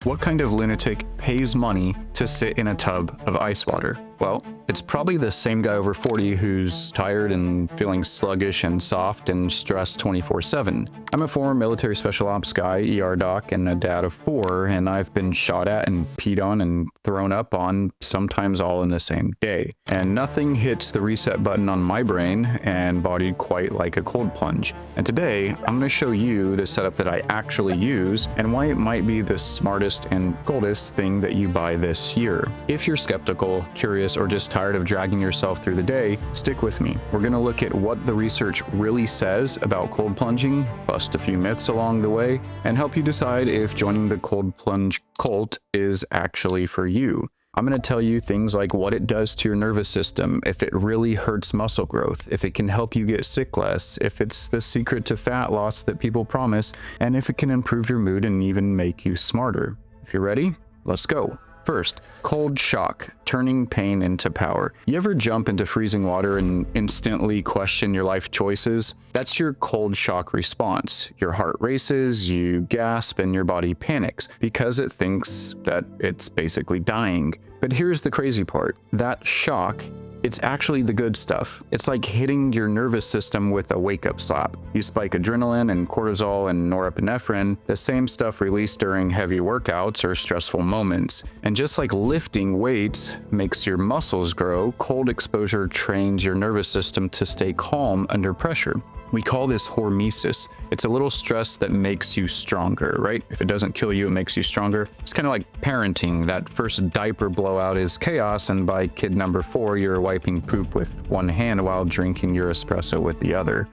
What kind of lunatic pays money to sit in a tub of ice water? Well, it's probably the same guy over 40 who's tired and feeling sluggish and soft and stressed 24/7. I'm a former military special ops guy, ER doc, and a dad of 4, and I've been shot at and peed on and thrown up on, sometimes all in the same day. And nothing hits the reset button on my brain and body quite like a cold plunge. And today, I'm going to show you the setup that I actually use and why it might be the smartest and coldest thing that you buy this year. If you're skeptical, curious, or just tired of dragging yourself through the day, stick with me. We're going to look at what the research really says about cold plunging, bust a few myths along the way, and help you decide if joining the cold plunge cult is actually for you. I'm going to tell you things like what it does to your nervous system, if it really hurts muscle growth, if it can help you get sick less, if it's the secret to fat loss that people promise, and if it can improve your mood and even make you smarter. If you're ready, let's go. First, cold shock, turning pain into power. You ever jump into freezing water and instantly question your life choices? That's your cold shock response. Your heart races, you gasp, and your body panics because it thinks that it's basically dying. But here's the crazy part. That shock, it's actually the good stuff. It's like hitting your nervous system with a wake-up slap. You spike adrenaline and cortisol and norepinephrine, the same stuff released during heavy workouts or stressful moments. And just like lifting weights makes your muscles grow, cold exposure trains your nervous system to stay calm under pressure. We call this hormesis. It's a little stress that makes you stronger, right? If it doesn't kill you, it makes you stronger. It's kind of like parenting. That first diaper blowout is chaos, and by kid number 4, you're wiping poop with one hand while drinking your espresso with the other.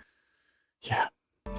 Yeah.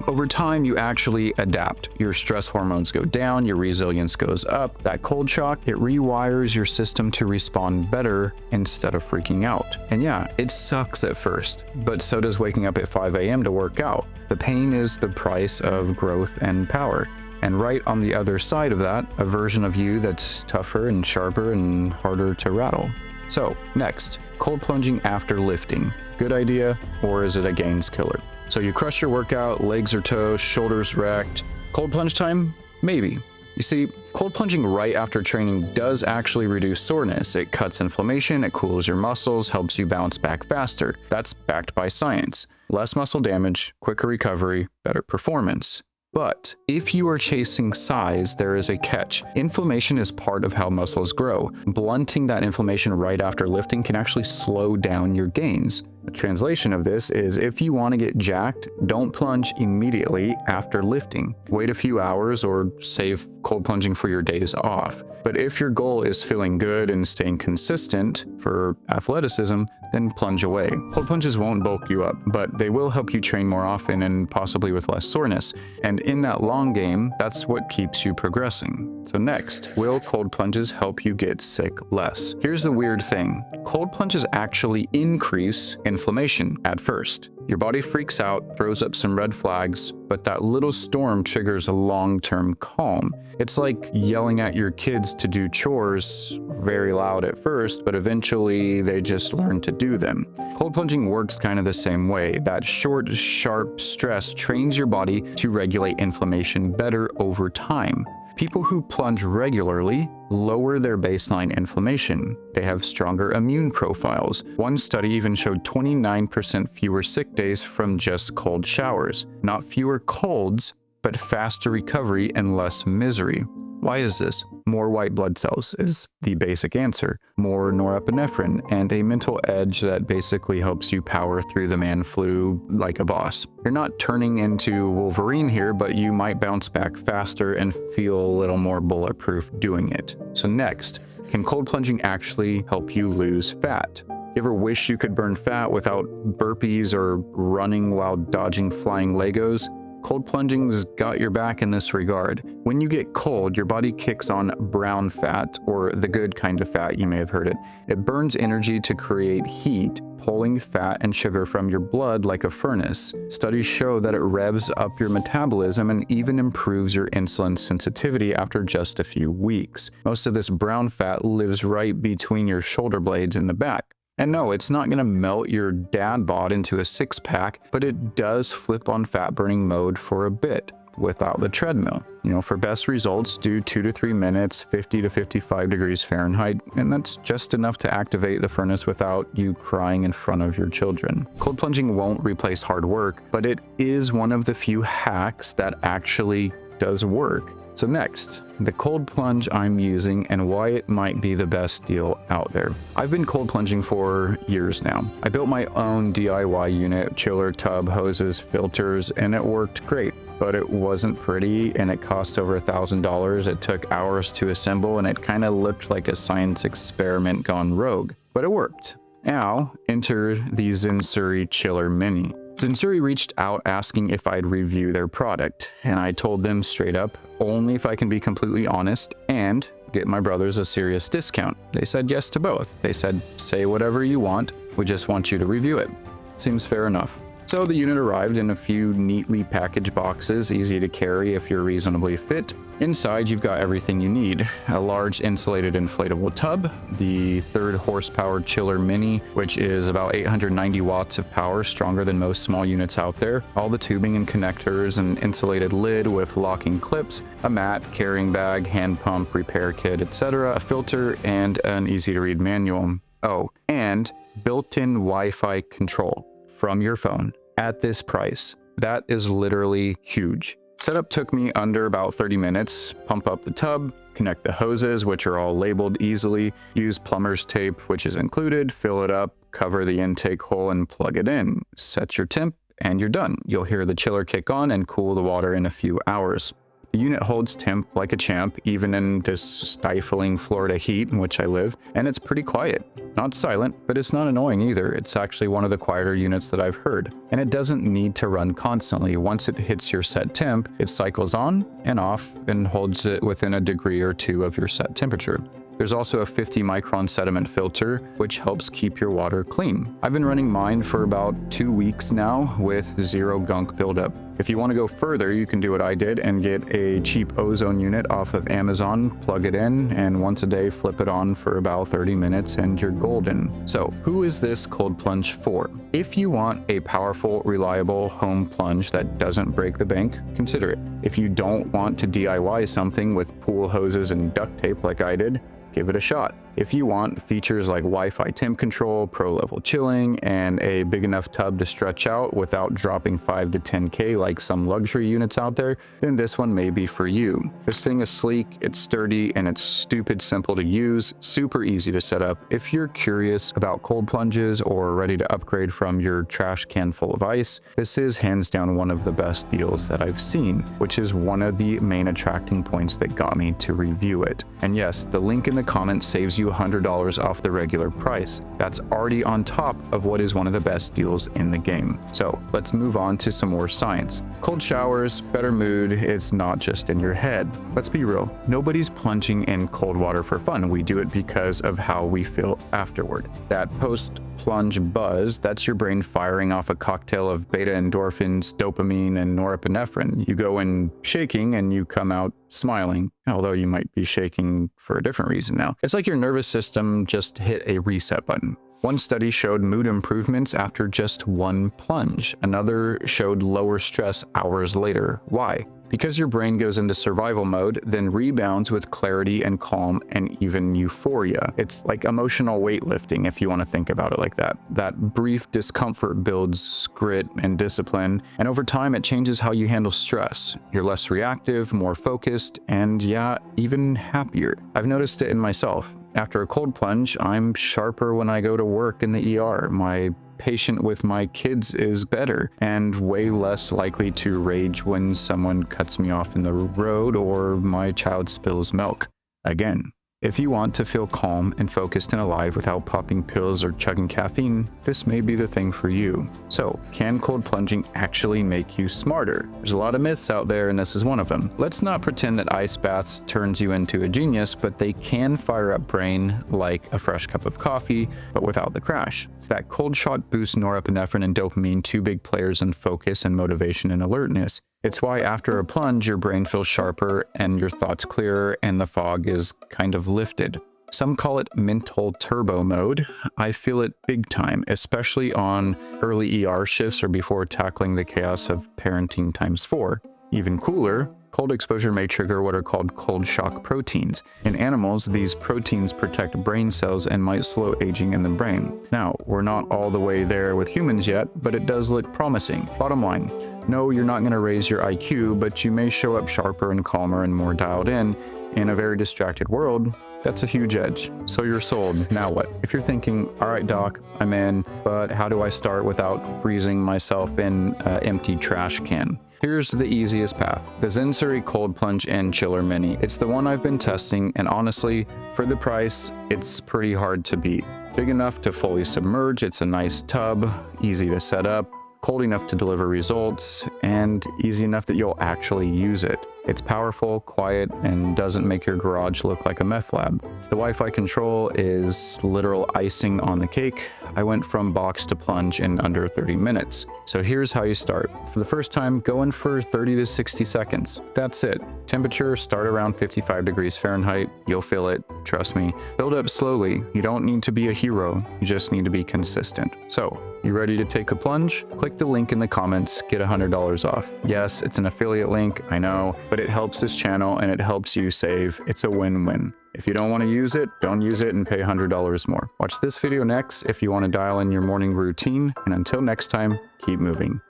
Over time, you actually adapt. Your stress hormones go down, your resilience goes up. That cold shock, it rewires your system to respond better instead of freaking out. And yeah, it sucks at first, but so does waking up at 5 a.m. to work out. The pain is the price of growth and power. And right on the other side of that, a version of you that's tougher and sharper and harder to rattle. So, next, cold plunging after lifting. Good idea, or is it a gains killer? So you crush your workout, legs or toes, shoulders wrecked. Cold plunge time? Maybe. You see, cold plunging right after training does actually reduce soreness. It cuts inflammation, it cools your muscles, helps you bounce back faster. That's backed by science. Less muscle damage, quicker recovery, better performance. But if you are chasing size, there is a catch. Inflammation is part of how muscles grow. Blunting that inflammation right after lifting can actually slow down your gains. The translation of this is if you want to get jacked, don't plunge immediately after lifting. Wait a few hours or save cold plunging for your days off. But if your goal is feeling good and staying consistent for athleticism, then plunge away. Cold plunges won't bulk you up, but they will help you train more often and possibly with less soreness. And in that long game, that's what keeps you progressing. So next, will cold plunges help you get sick less? Here's the weird thing. Cold plunges actually increase inflammation at first. Your body freaks out, throws up some red flags, but that little storm triggers a long-term calm. It's like yelling at your kids to do chores very loud at first, but eventually they just learn to do them. Cold plunging works kind of the same way. That short, sharp stress trains your body to regulate inflammation better over time. People who plunge regularly lower their baseline inflammation. They have stronger immune profiles. One study even showed 29% fewer sick days from just cold showers. Not fewer colds, but faster recovery and less misery. Why is this? More white blood cells is the basic answer. More norepinephrine and a mental edge that basically helps you power through the man flu like a boss. You're not turning into Wolverine here, but you might bounce back faster and feel a little more bulletproof doing it. So next, can cold plunging actually help you lose fat? You ever wish you could burn fat without burpees or running while dodging flying Legos? Cold plunging's got your back in this regard. When you get cold, your body kicks on brown fat, or the good kind of fat, you may have heard it. It burns energy to create heat, pulling fat and sugar from your blood like a furnace. Studies show that it revs up your metabolism and even improves your insulin sensitivity after just a few weeks. Most of this brown fat lives right between your shoulder blades in the back. And no, it's not going to melt your dad bod into a six-pack, but it does flip on fat-burning mode for a bit. without the treadmill. For best results, do 2 to 3 minutes, 50 to 55 degrees Fahrenheit, and that's just enough to activate the furnace without you crying in front of your children. Cold plunging won't replace hard work, but it is one of the few hacks that actually does work. So next, the cold plunge I'm using and why it might be the best deal out there. I've been cold plunging for years now. I built my own DIY unit, chiller, tub, hoses, filters, and it worked great. But it wasn't pretty and it cost over $1,000. It took hours to assemble and it kind of looked like a science experiment gone rogue. But it worked. Now, enter the Xensuri Chiller Mini. Xensuri reached out asking if I'd review their product, and I told them straight up, only if I can be completely honest and get my brothers a serious discount. They said yes to both. They said, say whatever you want, we just want you to review it. Seems fair enough. So the unit arrived in a few neatly packaged boxes, easy to carry if you're reasonably fit. Inside, you've got everything you need. A large insulated inflatable tub, the 3rd horsepower chiller mini, which is about 890 watts of power, stronger than most small units out there. All the tubing and connectors, an insulated lid with locking clips, a mat, carrying bag, hand pump, repair kit, etc., a filter, and an easy to read manual. Oh, and built-in Wi-Fi control from your phone at this price. That is literally huge. Setup took me under about 30 minutes. Pump up the tub, connect the hoses, which are all labeled easily, use plumber's tape, which is included, fill it up, cover the intake hole and plug it in. Set your temp and you're done. You'll hear the chiller kick on and cool the water in a few hours. The unit holds temp like a champ, even in this stifling Florida heat in which I live, and it's pretty quiet. Not silent, but it's not annoying either. It's actually one of the quieter units that I've heard. And it doesn't need to run constantly. Once it hits your set temp, it cycles on and off and holds it within a degree or two of your set temperature. There's also a 50 micron sediment filter, which helps keep your water clean. I've been running mine for about 2 weeks now with zero gunk buildup. If you want to go further, you can do what I did and get a cheap ozone unit off of Amazon, plug it in, and once a day flip it on for about 30 minutes and you're golden. So who is this cold plunge for? If you want a powerful, reliable home plunge that doesn't break the bank, consider it. If you don't want to DIY something with pool hoses and duct tape like I did, give it a shot. If you want features like Wi-Fi temp control, pro level chilling, and a big enough tub to stretch out without dropping 5 to 10K like some luxury units out there, then this one may be for you. This thing is sleek, it's sturdy, and it's stupid simple to use, super easy to set up. If you're curious about cold plunges or ready to upgrade from your trash can full of ice, this is hands down one of the best deals that I've seen, which is one of the main attracting points that got me to review it. And yes, the link in the comments saves you $100 off the regular price. That's already on top of what is one of the best deals in the game. So let's move on to some more science. Cold showers, better mood, it's not just in your head. Let's be real, nobody's plunging in cold water for fun. We do it because of how we feel afterward. That post-plunge buzz, that's your brain firing off a cocktail of beta endorphins, dopamine, and norepinephrine. You go in shaking and you come out smiling, although you might be shaking for a different reason now. It's like your nervous system just hit a reset button. One study showed mood improvements after just one plunge. Another showed lower stress hours later. Why? Because your brain goes into survival mode, then rebounds with clarity and calm and even euphoria. It's like emotional weightlifting if you want to think about it like that. That brief discomfort builds grit and discipline, and over time it changes how you handle stress. You're less reactive, more focused, and yeah, even happier. I've noticed it in myself. After a cold plunge, I'm sharper when I go to work in the ER. My patient with my kids is better and way less likely to rage when someone cuts me off in the road or my child spills milk. Again, if you want to feel calm and focused and alive without popping pills or chugging caffeine, this may be the thing for you. So, can cold plunging actually make you smarter? There's a lot of myths out there and this is one of them. Let's not pretend that ice baths turns you into a genius, but they can fire up brain like a fresh cup of coffee, but without the crash. That cold shot boosts norepinephrine and dopamine, two big players in focus and motivation and alertness. It's why after a plunge, your brain feels sharper and your thoughts clearer and the fog is kind of lifted. Some call it mental turbo mode. I feel it big time, especially on early ER shifts or before tackling the chaos of parenting times 4. Even cooler, cold exposure may trigger what are called cold shock proteins. In animals, these proteins protect brain cells and might slow aging in the brain. Now, we're not all the way there with humans yet, but it does look promising. Bottom line, no, you're not going to raise your IQ, but you may show up sharper and calmer and more dialed in a very distracted world. That's a huge edge. So you're sold. Now what? If you're thinking, all right, doc, I'm in, but how do I start without freezing myself in an empty trash can? Here's the easiest path. The Xensuri Cold Plunge and Chiller Mini. It's the one I've been testing, and honestly, for the price, it's pretty hard to beat. Big enough to fully submerge, it's a nice tub, easy to set up, cold enough to deliver results, and easy enough that you'll actually use it. It's powerful, quiet, and doesn't make your garage look like a meth lab. The Wi-Fi control is literal icing on the cake. I went from box to plunge in under 30 minutes. So here's how you start. For the first time, go in for 30 to 60 seconds. That's it. Temperature, start around 55 degrees Fahrenheit. You'll feel it, trust me. Build up slowly. You don't need to be a hero. You just need to be consistent. So, you ready to take a plunge? Click the link in the comments, get $100 off. Yes, it's an affiliate link, I know, but it helps this channel and it helps you save. It's a win-win. If you don't want to use it, don't use it and pay $100 more. Watch this video next if you want to dial in your morning routine, and until next time, keep moving.